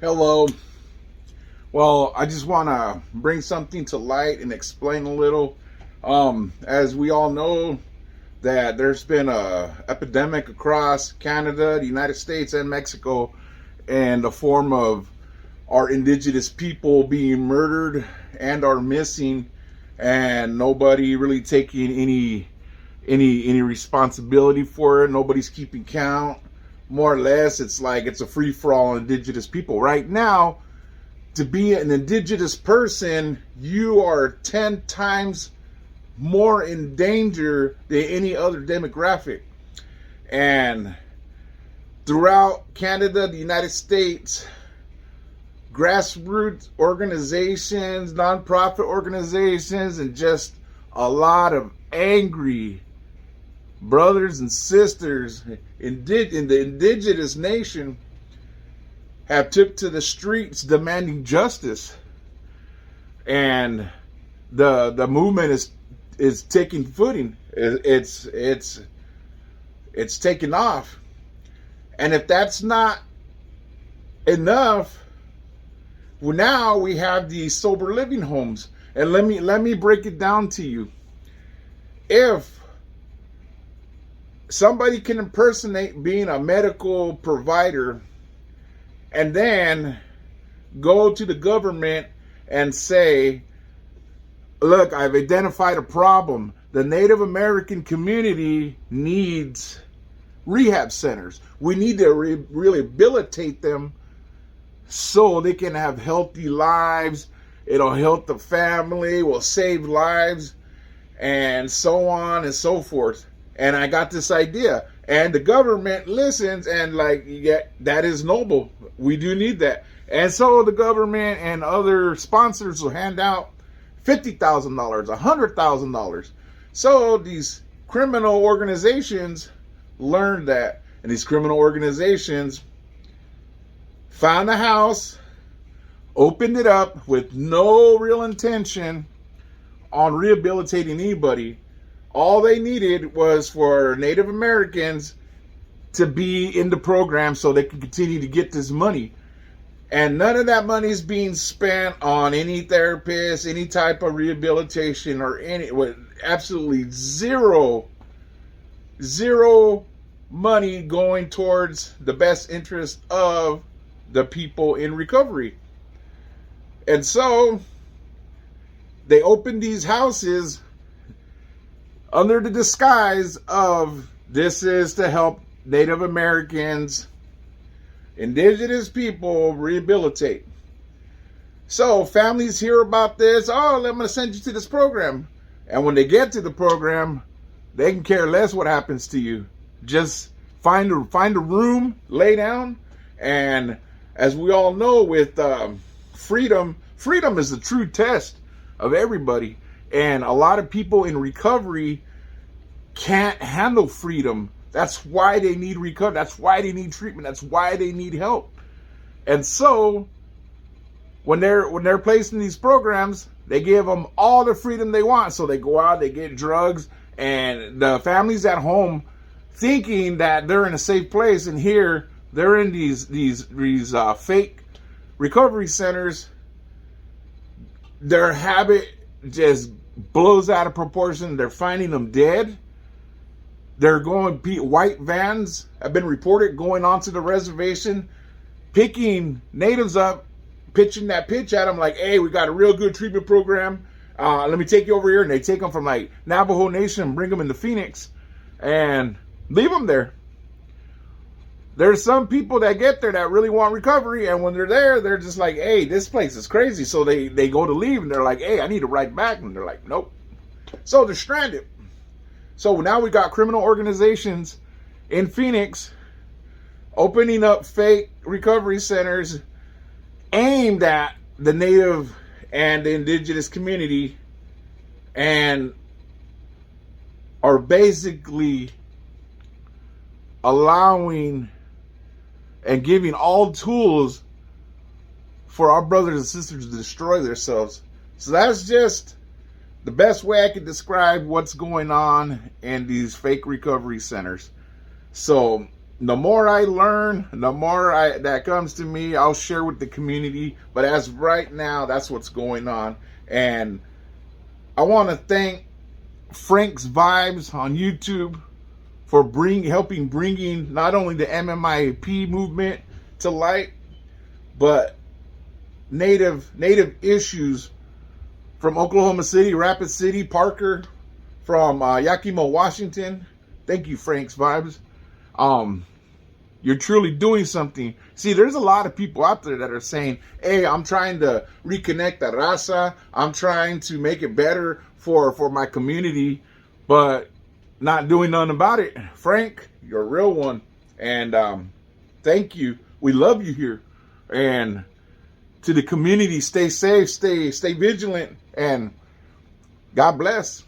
Hello. Well, I just want to bring something to light and explain a little. As we all know, that there's been a epidemic across Canada, the United States, and Mexico, in the form of our indigenous people being murdered and are missing, and nobody really taking any responsibility for it. Nobody's keeping count. More or less, it's like it's a free for all on indigenous people right now. To be an indigenous person, you are 10 times more in danger than any other demographic. And throughout Canada, the United States, grassroots organizations, nonprofit organizations, and just a lot of angry brothers and sisters in the indigenous nation have took to the streets demanding justice, and the movement is taking footing. It's taking off, and if that's not enough, well, now we have these sober living homes, and let me break it down to you. If somebody can impersonate being a medical provider and then go to the government and say, look, I've identified a problem. The Native American community needs rehab centers. We need to rehabilitate them so they can have healthy lives. It'll help the family, will save lives, and so on and so forth. And I got this idea, and the government listens, and like, yeah, that is noble. We do need that. And so the government and other sponsors will hand out $50,000, $100,000. So these criminal organizations learned that, and these criminal organizations found a house, opened it up with no real intention on rehabilitating anybody. All they needed was for Native Americans to be in the program so they can continue to get this money. And none of that money is being spent on any therapist, any type of rehabilitation, or with absolutely zero money going towards the best interest of the people in recovery. And so they opened these houses under the disguise of this is to help Native Americans, indigenous people rehabilitate. So families hear about this. Oh, I'm going to send you to this program. And when they get to the program, they can care less what happens to you. Just find a room, lay down. And as we all know, with freedom is the true test of everybody. And a lot of people in recovery can't handle freedom. That's why they need recovery. That's why they need treatment. That's why they need help. And so when they're placed in these programs, they give them all the freedom they want. So they go out, they get drugs, and the families at home thinking that they're in a safe place, and here they're in these fake recovery centers. Their habit just blows out of proportion. They're finding them dead. They're going, white vans have been reported going onto the reservation, picking natives up, pitching that pitch at them like, hey, we got a real good treatment program. Let me take you over here. And they take them from like Navajo Nation and bring them into Phoenix and leave them there. There's some people that get there that really want recovery, and when they're there, they're just like, hey, this place is crazy. So they go to leave, and they're like, hey, I need to ride back. And they're like, nope. So they're stranded. So now we got criminal organizations in Phoenix opening up fake recovery centers aimed at the Native and the indigenous community, and are basically allowing and giving all tools for our brothers and sisters to destroy themselves. So that's just the best way I could describe what's going on in these fake recovery centers. So the more I learn, the more that comes to me, I'll share with the community. But as right now, that's what's going on. And I want to thank Frank's Vibes on YouTube for helping bringing not only the MMIP movement to light, but native issues from Oklahoma City, Rapid City, Parker, from Yakima, Washington. Thank you, Frank's Vibes. You're truly doing something. See, there's a lot of people out there that are saying, hey, I'm trying to reconnect the raza. I'm trying to make it better for my community, but not doing nothing about it. Frank, you're a real one. And thank you. We love you here. And to the community, stay safe, stay vigilant, and God bless.